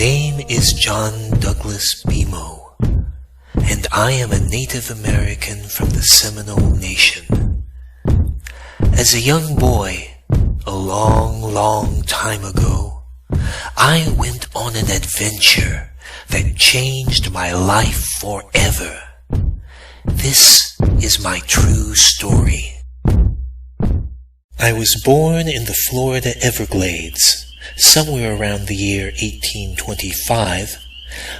name is John Douglas Bemo, and I am a Native American from the Seminole Nation. As a young boy, a long time ago, I went on an adventure that changed my life forever. This is my true story. I was born in the Florida Everglades, somewhere around the year 1825,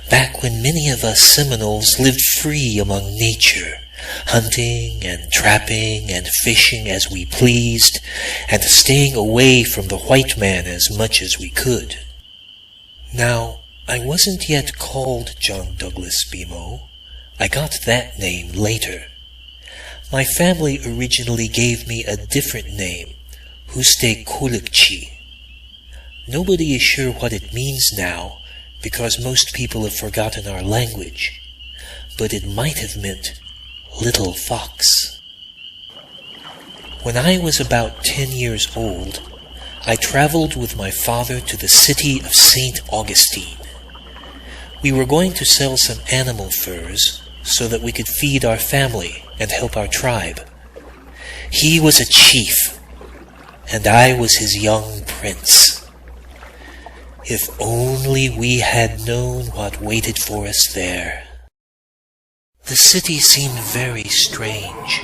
back when many of us Seminoles lived free among nature, hunting and trapping and fishing as we pleased, and staying away from the white man as much as we could. Now, I wasn't yet called John Douglas Bemo. I got that name later. My family originally gave me a different name, Huste Kulikchi. Nobody is sure what it means now, because most people have forgotten our language, but it might have meant little fox. When I was about 10 years old, I traveled with my father to the city of St. Augustine. We were going to sell some animal furs so that we could feed our family and help our tribe. He was a chief, and I was his young prince. If only we had known what waited for us there. The city seemed very strange,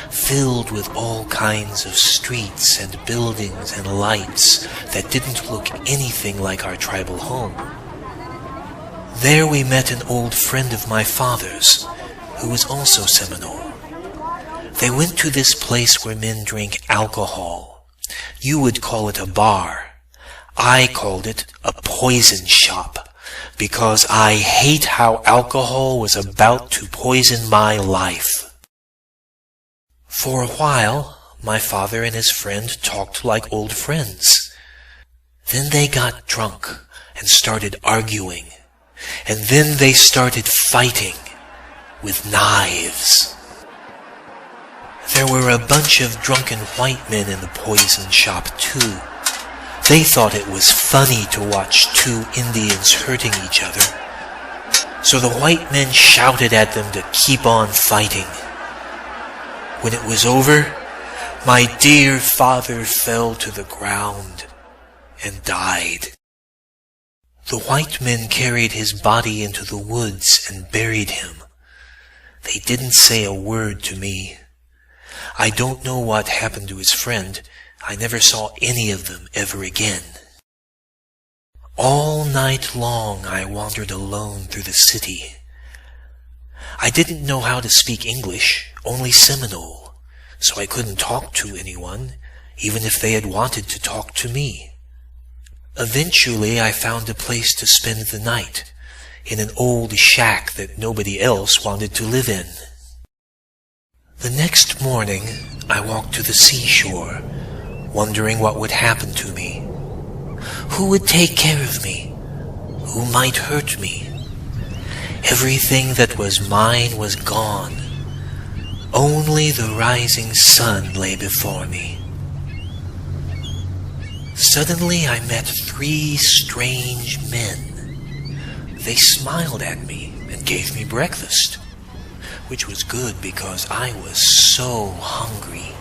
filled with all kinds of streets and buildings and lights that didn't look anything like our tribal home. There we met an old friend of my father's, who was also Seminole. They went to this place where men drink alcohol. You would call it a bar. I called it a poison shop, because I hate how alcohol was about to poison my life. For a while, my father and his friend talked like old friends. Then they got drunk and started arguing, and then they started fighting with knives. There were a bunch of drunken white men in the poison shop too. They thought it was funny to watch two Indians hurting each other. So the white men shouted at them to keep on fighting. When it was over, my dear father fell to the ground and died. The white men carried his body into the woods and buried him. They didn't say a word to me. I don't know what happened to his friend. I never saw any of them ever again. All night long I wandered alone through the city. I didn't know how to speak English, only Seminole, so I couldn't talk to anyone, even if they had wanted to talk to me. Eventually I found a place to spend the night, in an old shack that nobody else wanted to live in. The next morning I walked to the seashore, wondering what would happen to me. Who would take care of me? Who might hurt me? Everything that was mine was gone. Only the rising sun lay before me. Suddenly I met 3 strange men. They smiled at me and gave me breakfast, which was good because I was so hungry.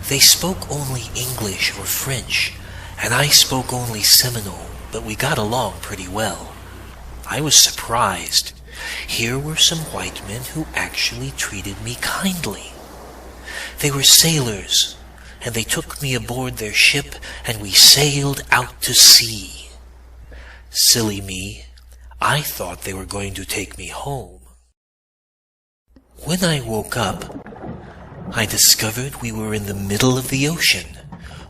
They spoke only English or French, and I spoke only Seminole, but we got along pretty well. I was surprised. Here were some white men who actually treated me kindly. They were sailors, and they took me aboard their ship, and we sailed out to sea. Silly me, I thought they were going to take me home. When I woke up, I discovered we were in the middle of the ocean,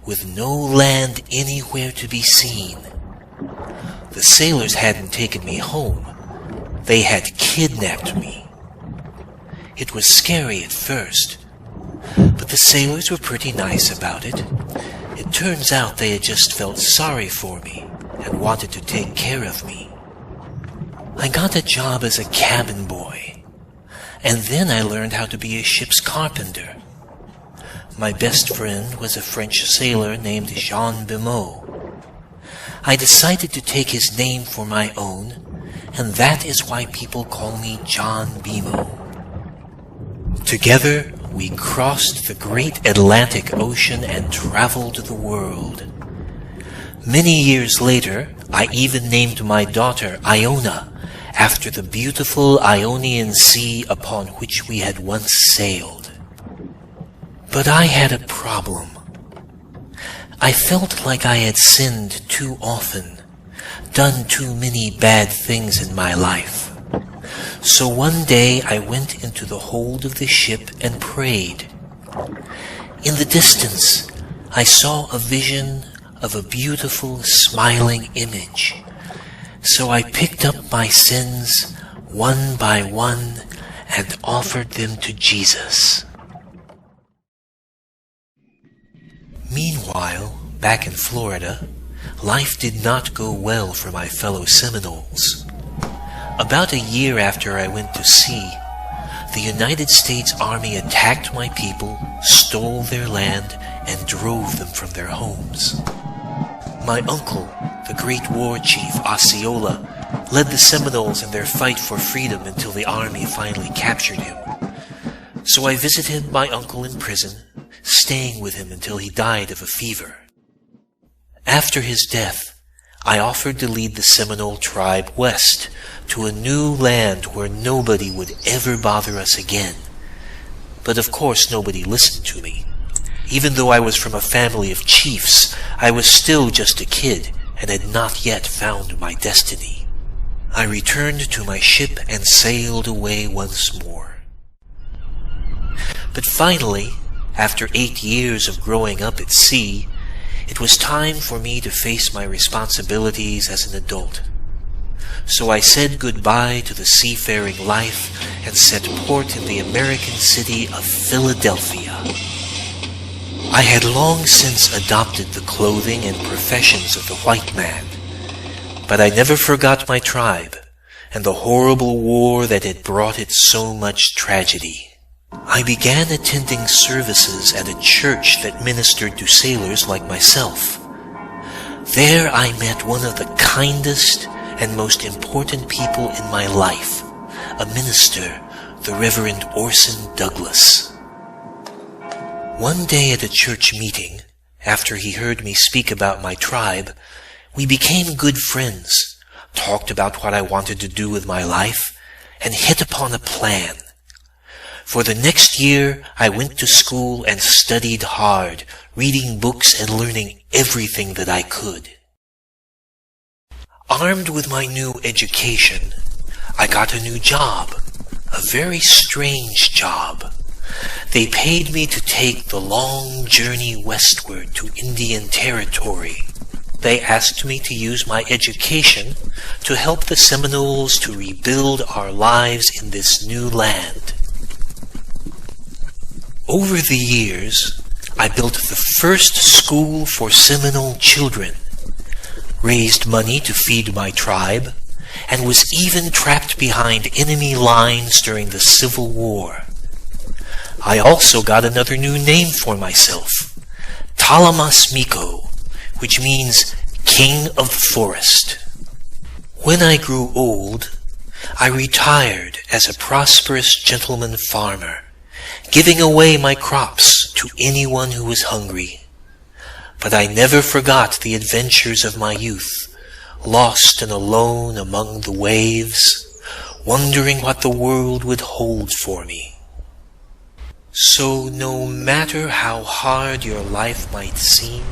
with no land anywhere to be seen. The sailors hadn't taken me home. They had kidnapped me. It was scary at first, but the sailors were pretty nice about it. It turns out they had just felt sorry for me and wanted to take care of me. I got a job as a cabin boy, and then I learned how to be a ship's carpenter. My best friend was a French sailor named Jean Bemo. I decided to take his name for my own, and that is why people call me John Bemo. Together, we crossed the great Atlantic Ocean and traveled the world. Many years later, I even named my daughter Iona after the beautiful Ionian Sea upon which we had once sailed. But I had a problem. I felt like I had sinned too often, done too many bad things in my life. So one day I went into the hold of the ship and prayed. In the distance, I saw a vision of a beautiful, smiling image. So I picked up my sins one by one and offered them to Jesus. Meanwhile, back in Florida, life did not go well for my fellow Seminoles. About a year after I went to sea, the United States Army attacked my people, stole their land, and drove them from their homes. My uncle, the great war chief Osceola, led the Seminoles in their fight for freedom until the army finally captured him. So I visited my uncle in prison, staying with him until he died of a fever. After his death, I offered to lead the Seminole tribe west to a new land where nobody would ever bother us again. But of course nobody listened to me. Even though I was from a family of chiefs, I was still just a kid and had not yet found my destiny. I returned to my ship and sailed away once more. But finally, after 8 years of growing up at sea, it was time for me to face my responsibilities as an adult. So I said goodbye to the seafaring life and set port in the American city of Philadelphia. I had long since adopted the clothing and professions of the white man, but I never forgot my tribe and the horrible war that had brought it so much tragedy. I began attending services at a church that ministered to sailors like myself. There I met one of the kindest and most important people in my life, a minister, the Reverend Orson Douglas. One day at a church meeting, after he heard me speak about my tribe, we became good friends, talked about what I wanted to do with my life, and hit upon a plan. For the next year, I went to school and studied hard, reading books and learning everything that I could. Armed with my new education, I got a new job, a very strange job. They paid me to take the long journey westward to Indian Territory. They asked me to use my education to help the Seminoles to rebuild our lives in this new land. Over the years, I built the first school for Seminole children, raised money to feed my tribe, and was even trapped behind enemy lines during the Civil War. I also got another new name for myself, Talamas Miko, which means King of the Forest. When I grew old, I retired as a prosperous gentleman farmer, giving away my crops to anyone who was hungry. But I never forgot the adventures of my youth, lost and alone among the waves, wondering what the world would hold for me. So no matter how hard your life might seem,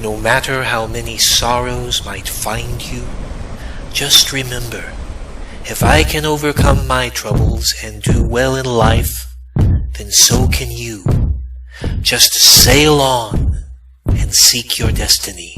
no matter how many sorrows might find you, just remember, if I can overcome my troubles and do well in life, then so can you. Just sail on and seek your destiny.